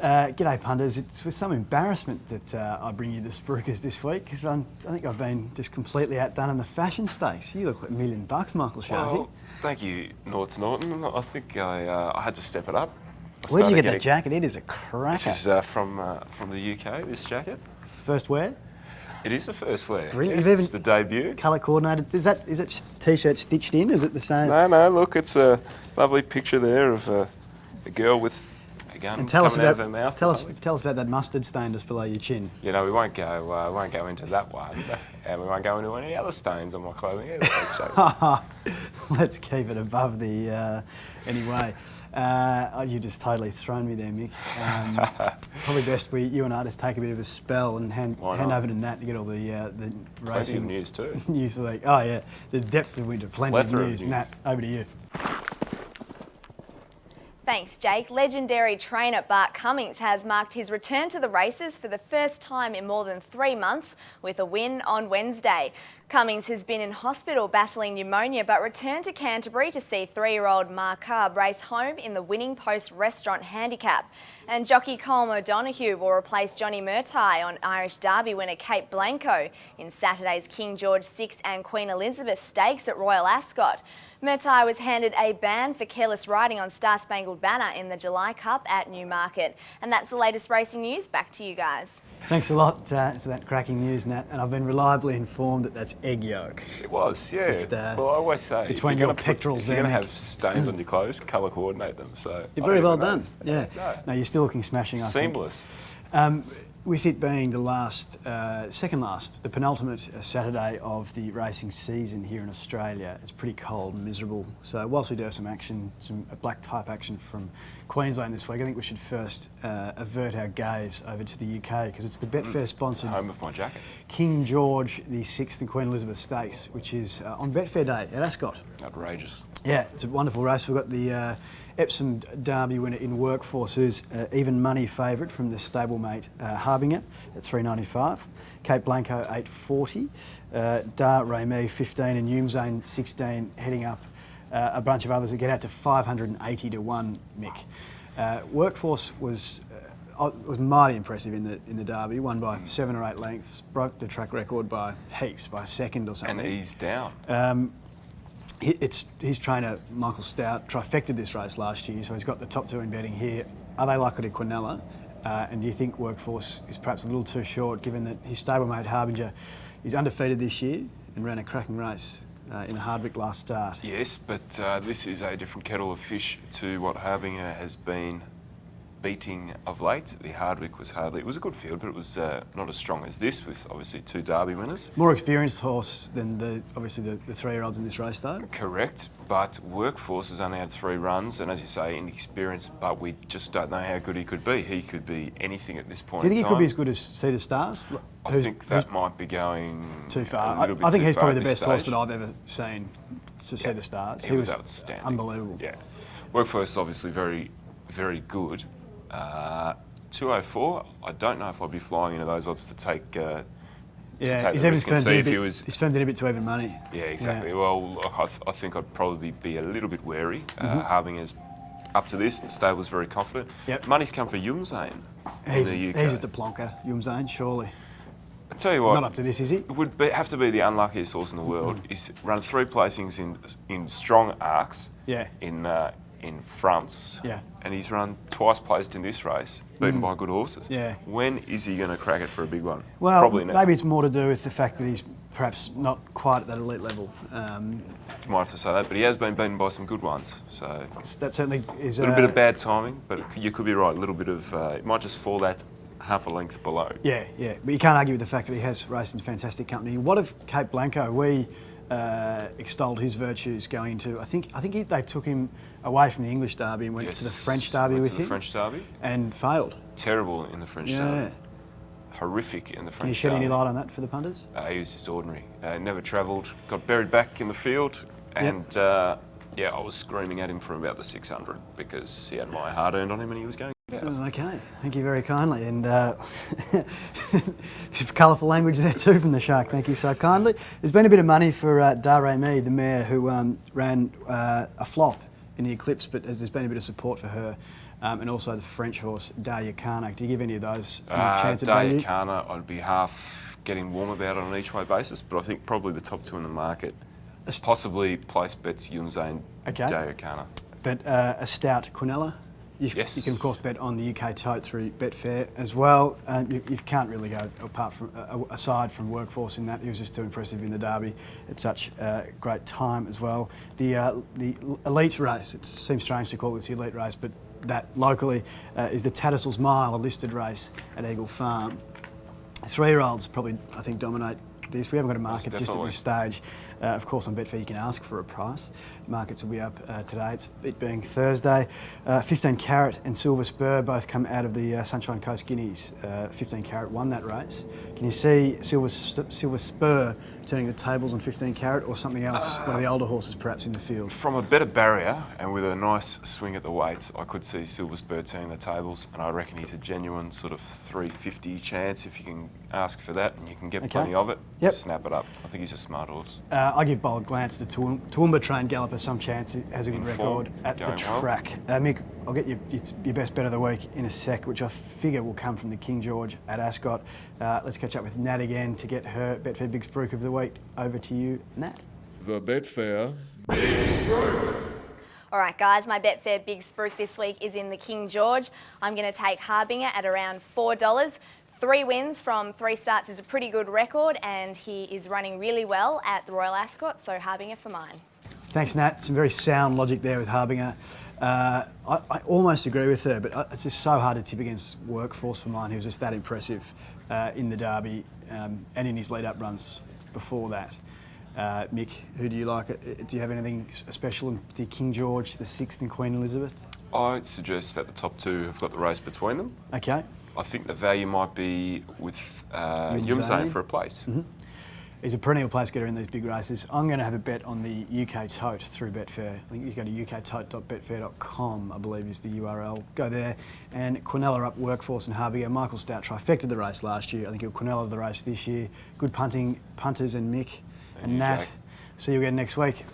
G'day punters, it's with some embarrassment that I bring you the Spruikers this week because I think I've been just completely outdone in the fashion stakes. You look like $1 million, Michael Sharkie. Well, thank you, Norton. I think I had to step it up. Where did you get that jacket? It is a cracker. This is from the UK, this jacket. First wear? It is the first wear. Brilliant. Yes, it's the debut. Colour coordinated. Is that t-shirt stitched in? Is it the same? No, look, it's a lovely picture there of a girl with a gun coming out of her mouth. Tell us about that mustard stain just below your chin. You know, we won't go into that one, and we won't go into any other stains on my clothing either. So. Let's keep it above the. Anyway, you just totally thrown me there, Mick. Probably best you and I just take a bit of a spell and hand over to Nat to get all the racing news too. News for the oh yeah, the depth of winter, plenty of news. Nat, over to you. Thanks, Jake. Legendary trainer Bart Cummings has marked his return to the races for the first time in more than 3 months with a win on Wednesday. Cummings has been in hospital battling pneumonia but returned to Canterbury to see 3-year-old Mark Carb race home in the Winning Post Restaurant Handicap. And jockey Colm O'Donoghue will replace Johnny Murtai on Irish Derby winner Cape Blanco in Saturday's King George VI and Queen Elizabeth Stakes at Royal Ascot. Murtai was handed a ban for careless riding on Star Spangled Banner in the July Cup at Newmarket. And that's the latest racing news. Back to you guys. Thanks a lot for that cracking news, Nat. And I've been reliably informed that that's egg yolk. It was, yeah. Just, well, I always say, between your pectorals, if you're going to have stains on your clothes, colour coordinate them. So you're very well done. Yeah. No, you're still looking smashing. Seamless. With it being the second last, the penultimate Saturday of the racing season here in Australia, it's pretty cold and miserable. So whilst we do have some action, some black type action from Queensland this week, I think we should first avert our gaze over to the UK because it's the Betfair sponsored home of my jacket. King George VI and Queen Elizabeth Stakes, which is on Betfair Day at Ascot. Outrageous. Yeah, it's a wonderful race. We've got the Epsom Derby winner in Workforce, who's even money favourite from the stablemate Harbinger at $3.95. Cape Blanco $8.40. Dar Remy 15 and Yumzane 16 heading up a bunch of others that get out to 580 to 1, Mick. Workforce was mighty impressive in the Derby, won by 7 or 8 lengths, broke the track record by heaps, by a second or something. And eased down. His trainer, Michael Stout, trifected this race last year, so he's got the top 2 in betting here. Are they likely to Quinella? And do you think Workforce is perhaps a little too short, given that his stablemate Harbinger is undefeated this year and ran a cracking race in the Hardwick last start? Yes, but this is a different kettle of fish to what Harbinger has been beating of late. The Hardwick was it was a good field, but it was not as strong as this, with obviously 2 Derby winners. More experienced horse than the 3-year-olds in this race, though. Correct, but Workforce has only had 3 runs, and as you say, inexperienced, but we just don't know how good he could be. He could be anything at this point. Do you think he could be as good as See the Stars? I think that might be going too far. I think he's probably the best horse that I've ever seen to See the Stars. He was outstanding. Unbelievable. Yeah. Workforce obviously very, very good. 204. I don't know if I'd be flying into those odds to take. He's firmed in a bit too even money. Yeah, exactly. Yeah. Well, I think I'd probably be a little bit wary. Harbinger's up to this. The stable's very confident. Yep. Money's come for Yumzane in the UK. He's just a plonker, Yumzane, surely. I tell you what, not up to this, is he? It would have to be the unluckiest horse in the world. He's run 3 placings in strong arcs. Yeah. In France, yeah, and he's run twice placed in this race, beaten by good horses. Yeah. When is he going to crack it for a big one? Well, probably never. Maybe it's more to do with the fact that he's perhaps not quite at that elite level. You might have to say that, but he has been beaten by some good ones. So that certainly is a little bit of bad timing, but you could be right. A little bit of it might just fall that half a length below. Yeah, but you can't argue with the fact that he has raced in fantastic company. What of Cape Blanco? We extolled his virtues going into. I think they took him away from the English Derby and went to the French Derby with him. The French Derby and failed. Terrible in the French Derby. Horrific in the French Derby. Can you shed any light on that for the punters? He was just ordinary. Never travelled. Got buried back in the field, and I was screaming at him from about the 600 because he had my heart earned on him and he was going. Okay, thank you very kindly, and colourful language there too from the Shark. Thank you so kindly. There's been a bit of money for Dar Remy, the mare who ran a flop in the Eclipse, but there's been a bit of support for her. And also the French horse, Daryakana. Do you give any of those any chance at value? Daryakana, I'd be half getting warm about it on an each-way basis, but I think probably the top two in the market, possibly place bets Yunzane and Daryakana. But a stout Quinella. Yes. You can of course bet on the UK tote through Betfair as well. You can't really go apart from aside from Workforce in that. He was just too impressive in the Derby at such a great time as well. The elite race. It seems strange to call this the elite race, but that locally is the Tattersall's Mile, a listed race at Eagle Farm. 3-year-olds probably, I think, dominate this. We haven't got a market just at this stage. Of course, on Betfair you can ask for a price. Markets will be up today, it being Thursday. 15 Carat and Silver Spur both come out of the Sunshine Coast Guineas. 15 Carat won that race. Can you see Silver Spur turning the tables on 15 Carat or something else, one of the older horses perhaps in the field? From a better barrier and with a nice swing at the weights, I could see Silver Spur turning the tables, and I reckon he's a genuine sort of 350 chance if you can ask for that and you can get plenty of it. Yep. Snap it up. I think he's a smart horse. I give bold glance to Toowoomba trained galloper some chance. He has a good record at the track. Mick, I'll get your best bet of the week in a sec, which I figure will come from the King George at Ascot. Let's catch up with Nat again to get her Betfair Big Spruik of the week. Over to you, Nat. The Betfair Big Spruik. All right, guys, my Betfair Big Spruik this week is in the King George. I'm going to take Harbinger at around $4. 3 wins from 3 starts is a pretty good record, and he is running really well at the Royal Ascot, so Harbinger for mine. Thanks, Nat. Some very sound logic there with Harbinger. I almost agree with her, but it's just so hard to tip against Workforce for mine. He was just that impressive in the Derby and in his lead-up runs before that. Mick, who do you like? Do you have anything special in the King George, the 6th and Queen Elizabeth? I'd suggest that the top 2 have got the race between them. Okay. I think the value might be with Yumzane for a place. Mm-hmm. He's a perennial place getter in these big races. I'm going to have a bet on the UK tote through Betfair. I think you go to uktote.betfair.com, I believe is the URL. Go there. And Quinella up Workforce and Harbinger. Michael Stout trifected the race last year. I think he'll Quinella the race this year. Good punters and Mick and Nat. See you again next week.